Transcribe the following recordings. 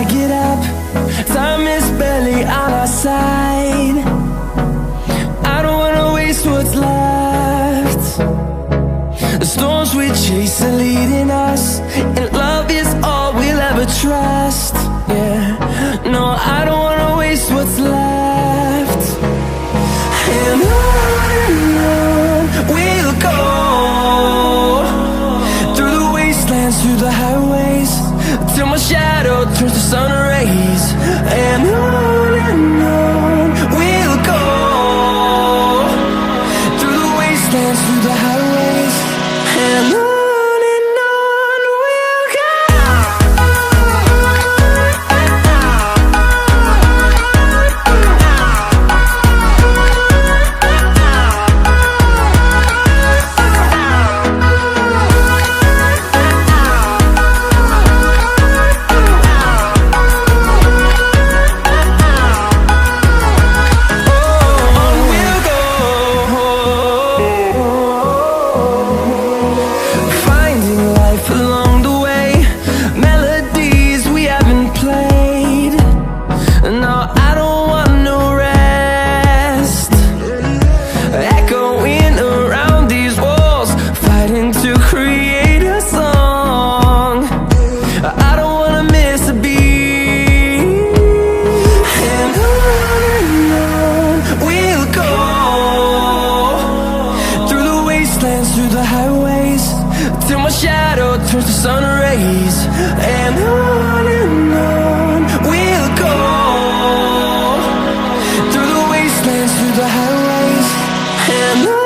I get up. Time is barely on our side. I don't wanna waste what's left. The storms we chase are leading us, and love is all we'll ever trust. Yeah, no, I don't wanna waste what's left. And on we'll go, through the wastelands, through the highways, till my shadow turns to sun rays. And on we'll go, through the wastelands, through the highways, and on. Through the highways, till my shadow turns to sun rays. And on we'll go, through the wastelands, through the highways, and on.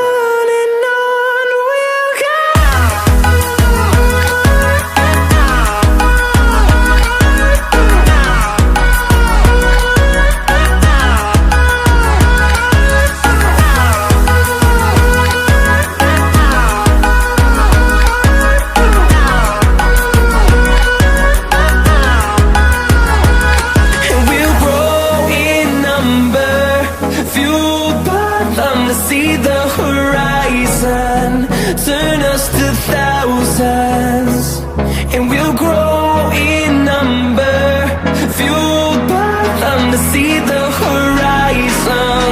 See the horizon turn us to thousands, and we'll grow in number, fueled by them. To see the horizon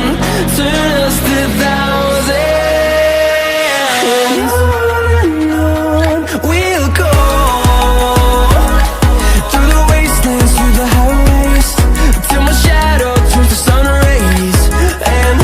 turn us to thousands, and on we'll go, through the wastelands, through the highways, till my shadow turns to sun rays. And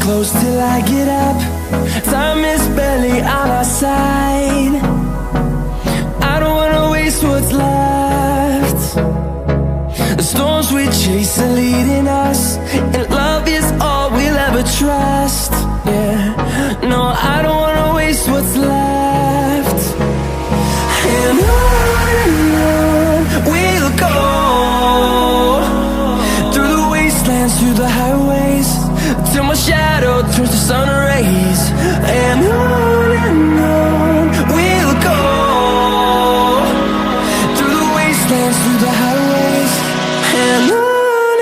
close till I get up. Time is barely on our side. I don't wanna waste what's left. The storms we chase are leading us, and love is all we'll ever trust. Yeah, no, I don't wanna waste what's left. And on we'll go, through the wastelands, through the highways, till my shadow turns to sun rays. And on we'll go, through the wastelands, through the highways, and on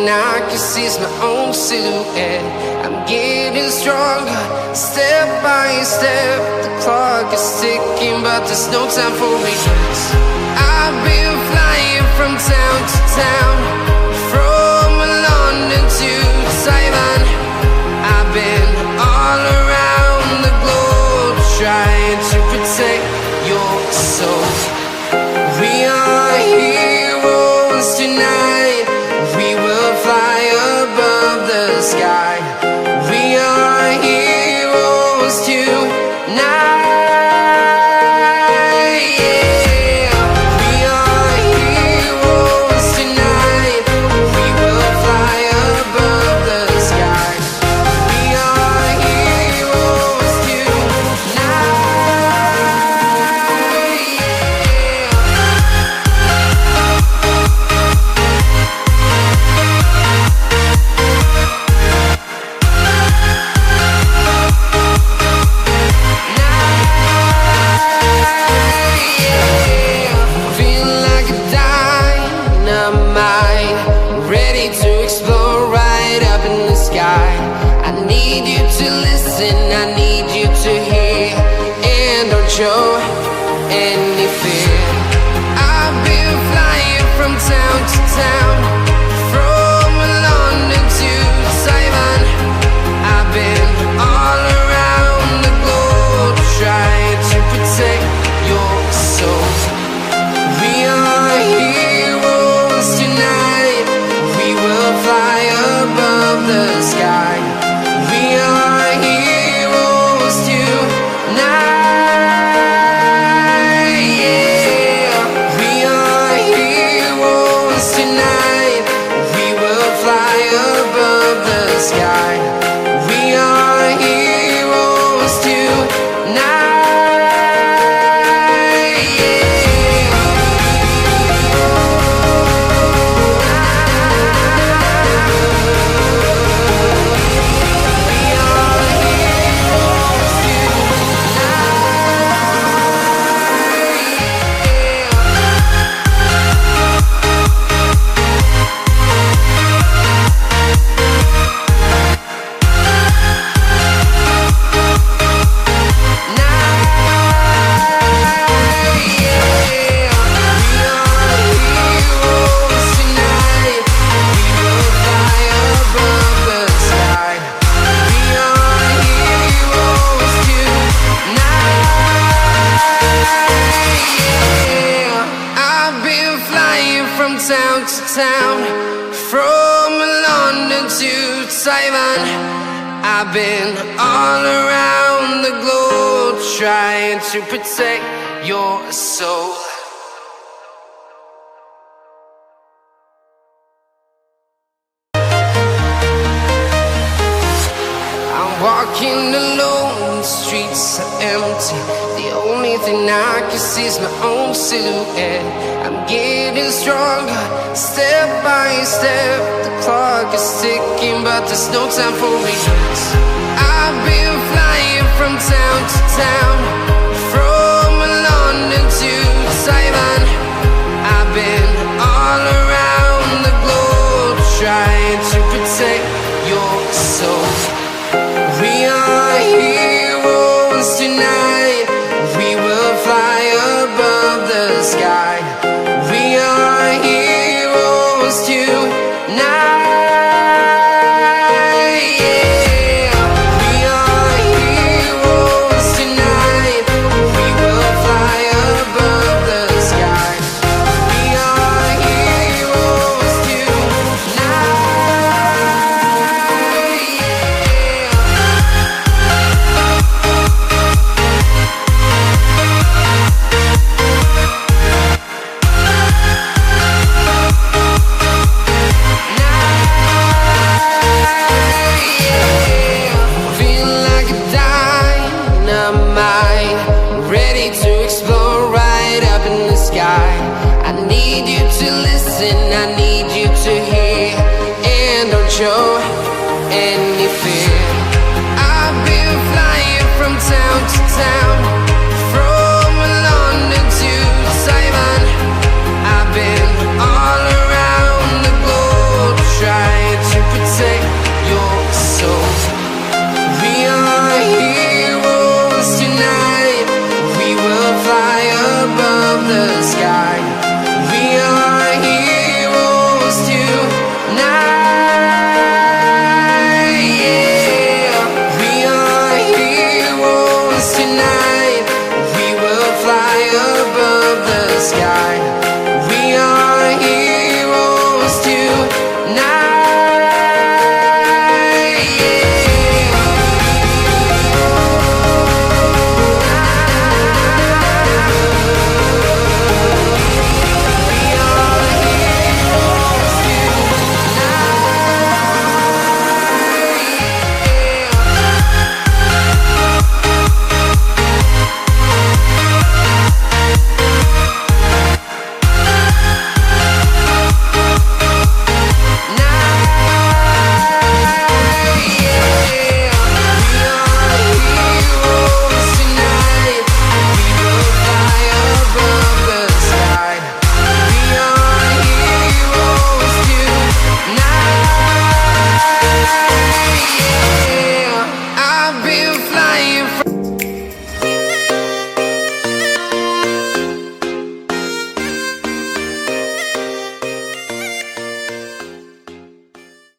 I can see is my own silhouette. I'm getting stronger, step by step. The clock is ticking, but there's no time for regrets. I've been flying from town to town, from London to Taiwan. I've been all around the globe, trying to protect your soul. We are heroes tonight. We will fly above the sky. We are heroes tonight. Yeah. We are heroes tonight. We will fly above the sky. We are heroes tonight. Feeling like a dynamite, ready to explode right up in the sky. I need you to listen, I need you to hear, and don't show any fear. I've been flying from town to town, from London to Taiwan. I've been all around the globe, trying to protect your soul. We are heroes tonight. We will fly above the sky. We are heroes tonight. Yeah. We are heroes tonight. We will fly above the sky. We are heroes tonight. Town to town, from London to Taiwan. I've been all around the globe, trying to protect your soul. I'm walking alone, the streets are empty. The only thing I can see is my own silhouette. I'm getting stronger, step by step. The clock is ticking, but there's no time for regrets. I've been flying from town to town, from London to Taiwan. I've been all around the globe, trying to protect your soul. We are heroes tonight. We will fly above the sky. We are heroes tonight. Yeah. We are heroes tonight. We will fly above the sky. We are heroes tonight. Feeling like a dynamite, ready to explode right up in the sky. I need you to listen, I need you to hear, and don't show any